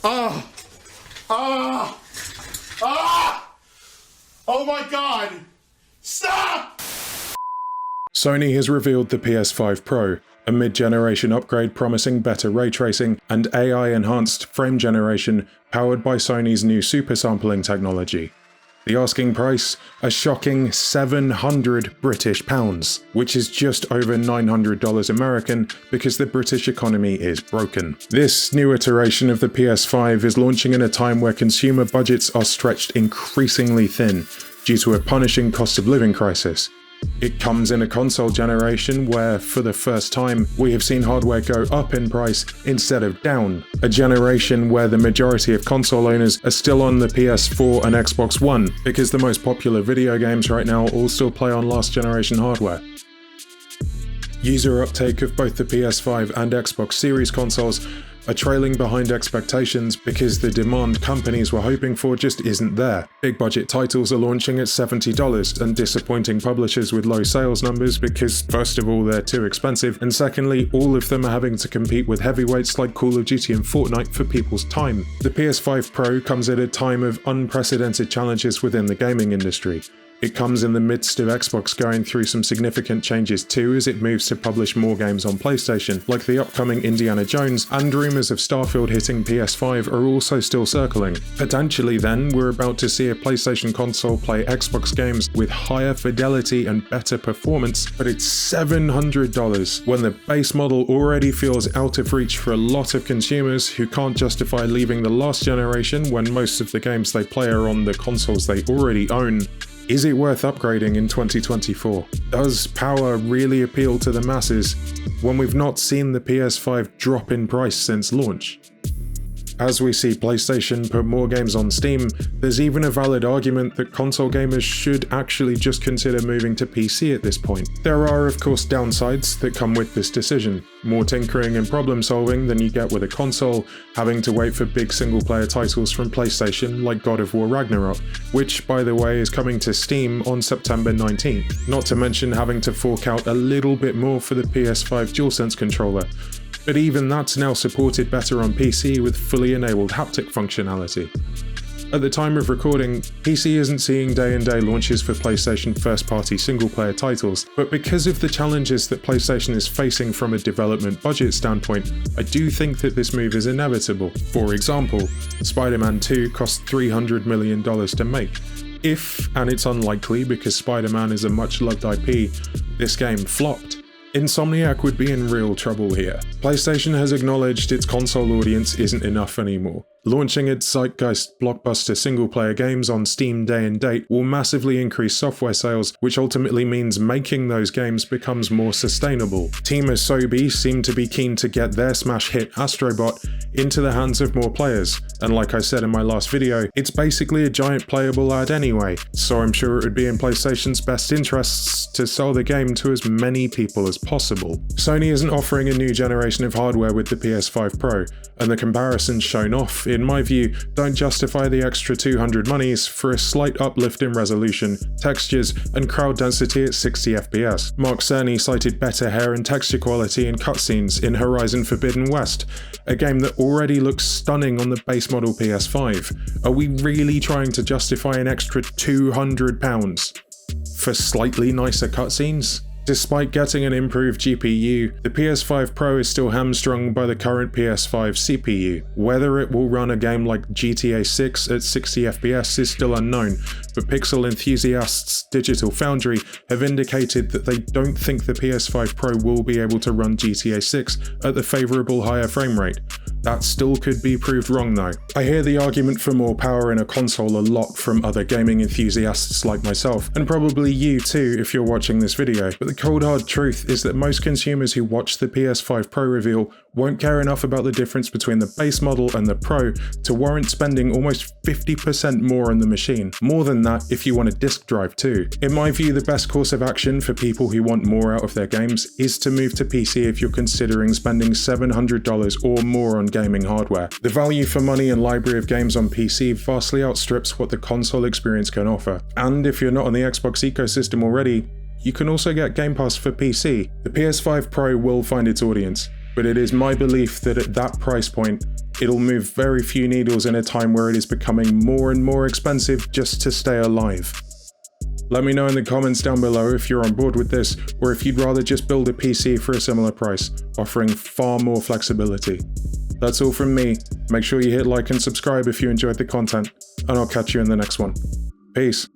Ah! Ah! Ah! Oh my god! Stop! Sony has revealed the PS5 Pro, a mid-generation upgrade promising better ray tracing and AI-enhanced frame generation powered by Sony's new super sampling technology. The asking price? A shocking £700 British, which is just over $900 American because the British economy is broken. This new iteration of the PS5 is launching in a time where consumer budgets are stretched increasingly thin due to a punishing cost of living crisis. It comes in a console generation where, for the first time, we have seen hardware go up in price instead of down. A generation where the majority of console owners are still on the PS4 and Xbox One, because the most popular video games right now all still play on last generation hardware. User uptake of both the PS5 and Xbox Series consoles are trailing behind expectations because the demand companies were hoping for just isn't there. Big budget titles are launching at $70 and disappointing publishers with low sales numbers because first of all they're too expensive, and secondly all of them are having to compete with heavyweights like Call of Duty and Fortnite for people's time. The PS5 Pro comes at a time of unprecedented challenges within the gaming industry. It comes in the midst of Xbox going through some significant changes too as it moves to publish more games on PlayStation, like the upcoming Indiana Jones, and rumours of Starfield hitting PS5 are also still circling. Potentially then, we're about to see a PlayStation console play Xbox games with higher fidelity and better performance, but it's $700 when the base model already feels out of reach for a lot of consumers who can't justify leaving the last generation when most of the games they play are on the consoles they already own. Is it worth upgrading in 2024? Does power really appeal to the masses when we've not seen the PS5 drop in price since launch? As we see PlayStation put more games on Steam, there's even a valid argument that console gamers should actually just consider moving to PC at this point. There are of course downsides that come with this decision. More tinkering and problem solving than you get with a console, having to wait for big single player titles from PlayStation like God of War Ragnarok, which by the way is coming to Steam on September 19th. Not to mention having to fork out a little bit more for the PS5 DualSense controller. But even that's now supported better on PC with fully enabled haptic functionality. At the time of recording, PC isn't seeing day-and-day launches for PlayStation first-party single-player titles, but because of the challenges that PlayStation is facing from a development budget standpoint, I do think that this move is inevitable. For example, Spider-Man 2 cost $300 million to make. If, and it's unlikely because Spider-Man is a much-loved IP, this game flopped, Insomniac would be in real trouble here. PlayStation has acknowledged its console audience isn't enough anymore. Launching its zeitgeist blockbuster single-player games on Steam day and date will massively increase software sales, which ultimately means making those games becomes more sustainable. Team Asobi seem to be keen to get their smash hit Astrobot into the hands of more players, and like I said in my last video, it's basically a giant playable ad anyway, so I'm sure it would be in PlayStation's best interests to sell the game to as many people as possible. Sony isn't offering a new generation of hardware with the PS5 Pro, and the comparisons shown off, in my view, don't justify the extra 200 monies for a slight uplift in resolution, textures, and crowd density at 60 FPS. Mark Cerny cited better hair and texture quality in cutscenes in Horizon Forbidden West, a game that already looks stunning on the base model PS5. Are we really trying to justify an extra £200 for slightly nicer cutscenes? Despite getting an improved GPU, the PS5 Pro is still hamstrung by the current PS5 CPU. Whether it will run a game like GTA 6 at 60 FPS is still unknown, but pixel enthusiasts Digital Foundry have indicated that they don't think the PS5 Pro will be able to run GTA 6 at the favourable higher frame rate. That still could be proved wrong though. I hear the argument for more power in a console a lot from other gaming enthusiasts like myself, and probably you too if you're watching this video, but the cold hard truth is that most consumers who watch the PS5 Pro reveal won't care enough about the difference between the base model and the Pro to warrant spending almost 50% more on the machine. More than that if you want a disk drive too. In my view, the best course of action for people who want more out of their games is to move to PC if you're considering spending $700 or more on gaming hardware. The value for money and library of games on PC vastly outstrips what the console experience can offer. And if you're not on the Xbox ecosystem already, you can also get Game Pass for PC. The PS5 Pro will find its audience, but it is my belief that at that price point, it'll move very few needles in a time where it is becoming more and more expensive just to stay alive. Let me know in the comments down below if you're on board with this, or if you'd rather just build a PC for a similar price, offering far more flexibility. That's all from me. Make sure you hit like and subscribe if you enjoyed the content, and I'll catch you in the next one. Peace.